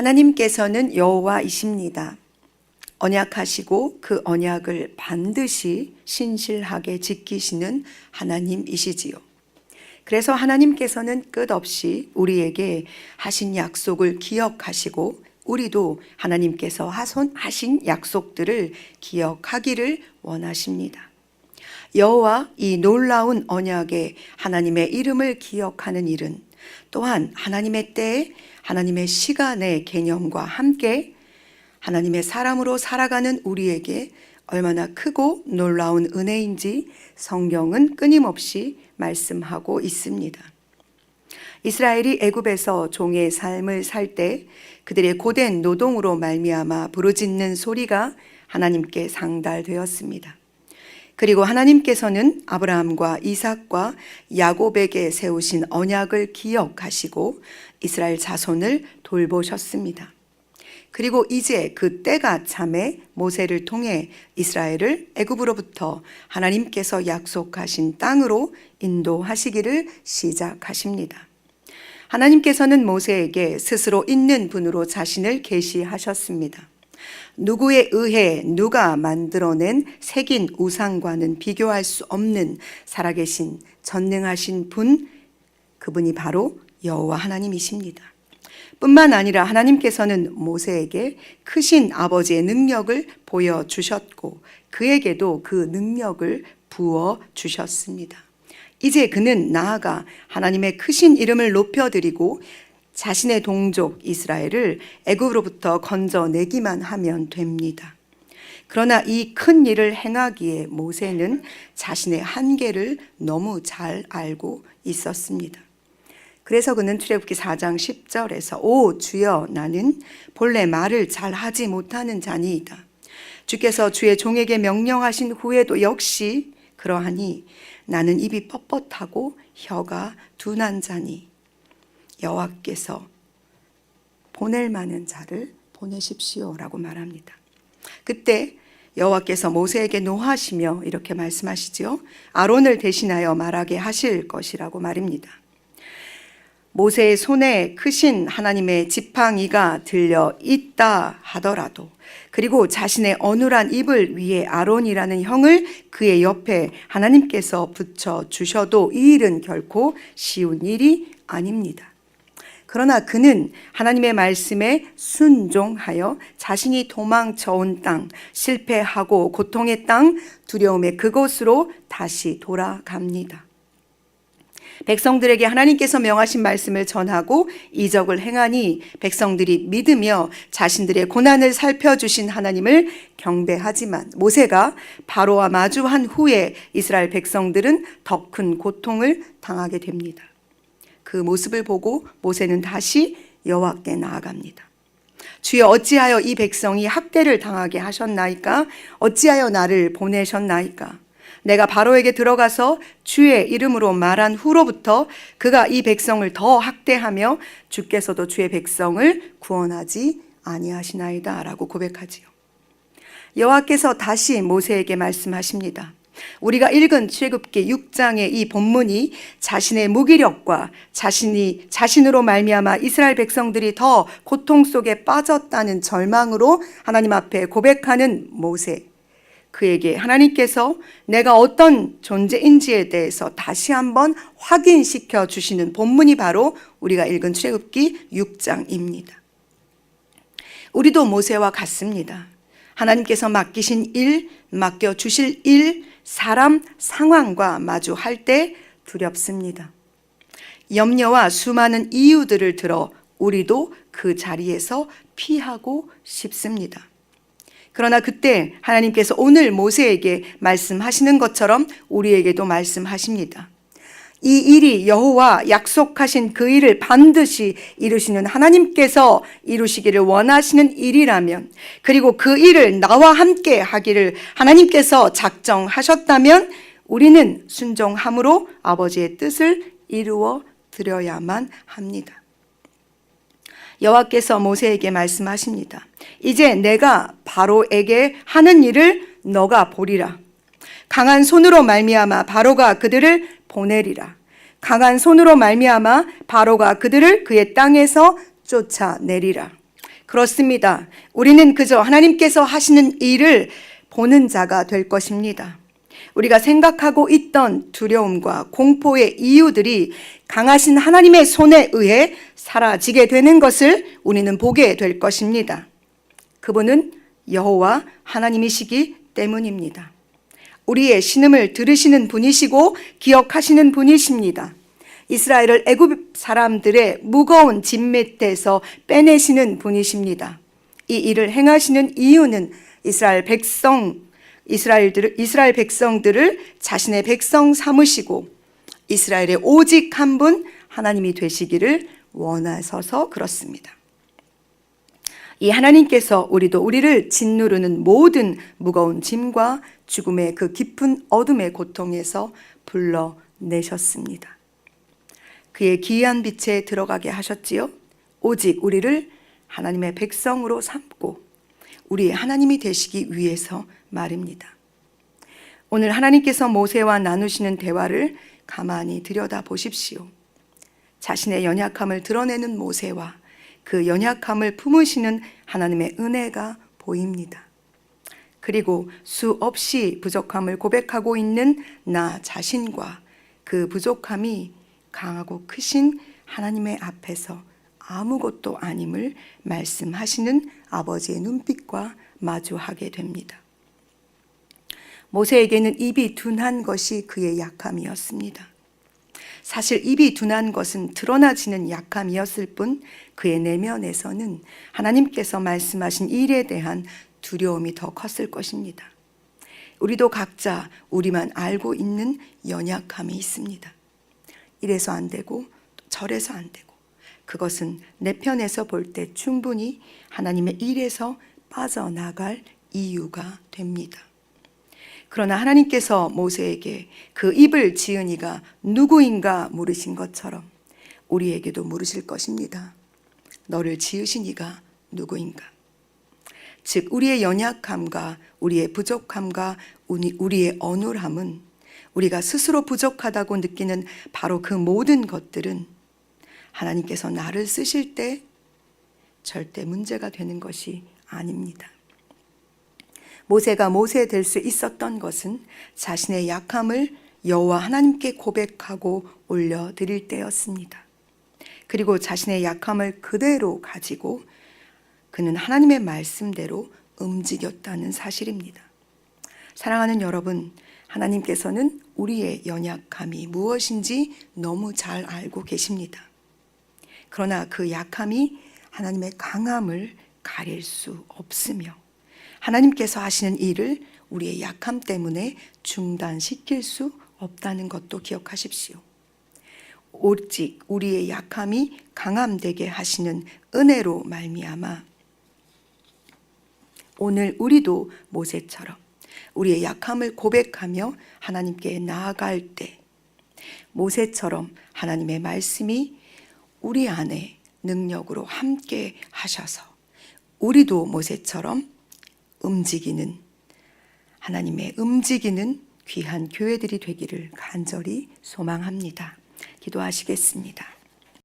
하나님께서는 여호와이십니다. 언약하시고 그 언약을 반드시 신실하게 지키시는 하나님이시지요. 그래서 하나님께서는 끝없이 우리에게 하신 약속을 기억하시고 우리도 하나님께서 하신 약속들을 기억하기를 원하십니다. 여호와 이 놀라운 언약에 하나님의 이름을 기억하는 일은 또한 하나님의 때에 하나님의 시간의 개념과 함께 하나님의 사람으로 살아가는 우리에게 얼마나 크고 놀라운 은혜인지 성경은 끊임없이 말씀하고 있습니다. 이스라엘이 애굽에서 종의 삶을 살 때 그들의 고된 노동으로 말미암아 부르짖는 소리가 하나님께 상달되었습니다. 그리고 하나님께서는 아브라함과 이삭과 야곱에게 세우신 언약을 기억하시고 이스라엘 자손을 돌보셨습니다. 그리고 이제 그 때가 참에 모세를 통해 이스라엘을 애굽으로부터 하나님께서 약속하신 땅으로 인도하시기를 시작하십니다. 하나님께서는 모세에게 스스로 있는 분으로 자신을 계시하셨습니다. 누구에 의해 누가 만들어낸 새긴 우상과는 비교할 수 없는 살아계신 전능하신 분, 그분이 바로 여호와 하나님이십니다. 뿐만 아니라 하나님께서는 모세에게 크신 아버지의 능력을 보여주셨고 그에게도 그 능력을 부어주셨습니다. 이제 그는 나아가 하나님의 크신 이름을 높여드리고 자신의 동족 이스라엘을 애굽으로부터 건져내기만 하면 됩니다. 그러나 이 큰 일을 행하기에 모세는 자신의 한계를 너무 잘 알고 있었습니다. 그래서 그는 출애굽기 4장 10절에서 오 주여 나는 본래 말을 잘 하지 못하는 자니이다. 주께서 주의 종에게 명령하신 후에도 역시 그러하니 나는 입이 뻣뻣하고 혀가 둔한 자니 여호와께서 보낼 만한 자를 보내십시오라고 말합니다. 그때 여호와께서 모세에게 노하시며 이렇게 말씀하시지요. 아론을 대신하여 말하게 하실 것이라고 말입니다. 모세의 손에 크신 하나님의 지팡이가 들려 있다 하더라도 그리고 자신의 어눌한 입을 위해 아론이라는 형을 그의 옆에 하나님께서 붙여 주셔도 이 일은 결코 쉬운 일이 아닙니다. 그러나 그는 하나님의 말씀에 순종하여 자신이 도망쳐온 땅, 실패하고 고통의 땅, 두려움의 그곳으로 다시 돌아갑니다. 백성들에게 하나님께서 명하신 말씀을 전하고 이적을 행하니 백성들이 믿으며 자신들의 고난을 살펴주신 하나님을 경배하지만 모세가 바로와 마주한 후에 이스라엘 백성들은 더 큰 고통을 당하게 됩니다. 그 모습을 보고 모세는 다시 여호와께 나아갑니다. 주여 어찌하여 이 백성이 학대를 당하게 하셨나이까? 어찌하여 나를 보내셨나이까? 내가 바로에게 들어가서 주의 이름으로 말한 후로부터 그가 이 백성을 더 학대하며 주께서도 주의 백성을 구원하지 아니하시나이다 라고 고백하지요. 여호와께서 다시 모세에게 말씀하십니다. 우리가 읽은 출애굽기 6장의 이 본문이 자신의 무기력과 자신으로 말미암아 이스라엘 백성들이 더 고통 속에 빠졌다는 절망으로 하나님 앞에 고백하는 모세. 그에게 하나님께서 내가 어떤 존재인지에 대해서 다시 한번 확인시켜 주시는 본문이 바로 우리가 읽은 출애굽기 6장입니다. 우리도 모세와 같습니다. 하나님께서 맡기신 일, 맡겨주실 일, 사람, 상황과 마주할 때 두렵습니다. 염려와 수많은 이유들을 들어 우리도 그 자리에서 피하고 싶습니다. 그러나 그때 하나님께서 오늘 모세에게 말씀하시는 것처럼 우리에게도 말씀하십니다. 이 일이 여호와 약속하신 그 일을 반드시 이루시는 하나님께서 이루시기를 원하시는 일이라면 그리고 그 일을 나와 함께 하기를 하나님께서 작정하셨다면 우리는 순종함으로 아버지의 뜻을 이루어 드려야만 합니다. 여호와께서 모세에게 말씀하십니다. 이제 내가 바로에게 하는 일을 너가 보리라. 강한 손으로 말미암아 바로가 그들을 보내리라. 강한 손으로 말미암아 바로가 그들을 그의 땅에서 쫓아내리라. 그렇습니다. 우리는 그저 하나님께서 하시는 일을 보는 자가 될 것입니다. 우리가 생각하고 있던 두려움과 공포의 이유들이 강하신 하나님의 손에 의해 사라지게 되는 것을 우리는 보게 될 것입니다. 그분은 여호와 하나님이시기 때문입니다. 우리의 신음을 들으시는 분이시고 기억하시는 분이십니다. 이스라엘을 애굽 사람들의 무거운 짐 밑에서 빼내시는 분이십니다. 이 일을 행하시는 이유는 이스라엘 백성들을 자신의 백성 삼으시고 이스라엘의 오직 한 분 하나님이 되시기를 원하셔서 그렇습니다. 이 하나님께서 우리를 짓누르는 모든 무거운 짐과 죽음의 그 깊은 어둠의 고통에서 불러내셨습니다. 그의 기이한 빛에 들어가게 하셨지요. 오직 우리를 하나님의 백성으로 삼고 우리의 하나님이 되시기 위해서 말입니다. 오늘 하나님께서 모세와 나누시는 대화를 가만히 들여다보십시오. 자신의 연약함을 드러내는 모세와 그 연약함을 품으시는 하나님의 은혜가 보입니다. 그리고 수없이 부족함을 고백하고 있는 나 자신과 그 부족함이 강하고 크신 하나님의 앞에서 아무것도 아님을 말씀하시는 아버지의 눈빛과 마주하게 됩니다. 모세에게는 입이 둔한 것이 그의 약함이었습니다. 사실 입이 둔한 것은 드러나지는 약함이었을 뿐 그의 내면에서는 하나님께서 말씀하신 일에 대한 두려움이 더 컸을 것입니다. 우리도 각자 우리만 알고 있는 연약함이 있습니다. 이래서 안 되고 저래서 안 되고 그것은 내 편에서 볼 때 충분히 하나님의 일에서 빠져나갈 이유가 됩니다. 그러나 하나님께서 모세에게 그 입을 지은 이가 누구인가 물으신 것처럼 우리에게도 물으실 것입니다. 너를 지으신 이가 누구인가? 즉 우리의 연약함과 우리의 부족함과 우리의 어눌함은 우리가 스스로 부족하다고 느끼는 바로 그 모든 것들은 하나님께서 나를 쓰실 때 절대 문제가 되는 것이 아닙니다. 모세가 모세 될 수 있었던 것은 자신의 약함을 여호와 하나님께 고백하고 올려드릴 때였습니다. 그리고 자신의 약함을 그대로 가지고 그는 하나님의 말씀대로 움직였다는 사실입니다. 사랑하는 여러분, 하나님께서는 우리의 연약함이 무엇인지 너무 잘 알고 계십니다. 그러나 그 약함이 하나님의 강함을 가릴 수 없으며 하나님께서 하시는 일을 우리의 약함 때문에 중단시킬 수 없다는 것도 기억하십시오. 오직 우리의 약함이 강함되게 하시는 은혜로 말미암아 오늘 우리도 모세처럼 우리의 약함을 고백하며 하나님께 나아갈 때 모세처럼 하나님의 말씀이 우리 안에 능력으로 함께 하셔서 우리도 모세처럼 움직이는 하나님의 움직이는 귀한 교회들이 되기를 간절히 소망합니다. 기도하시겠습니다.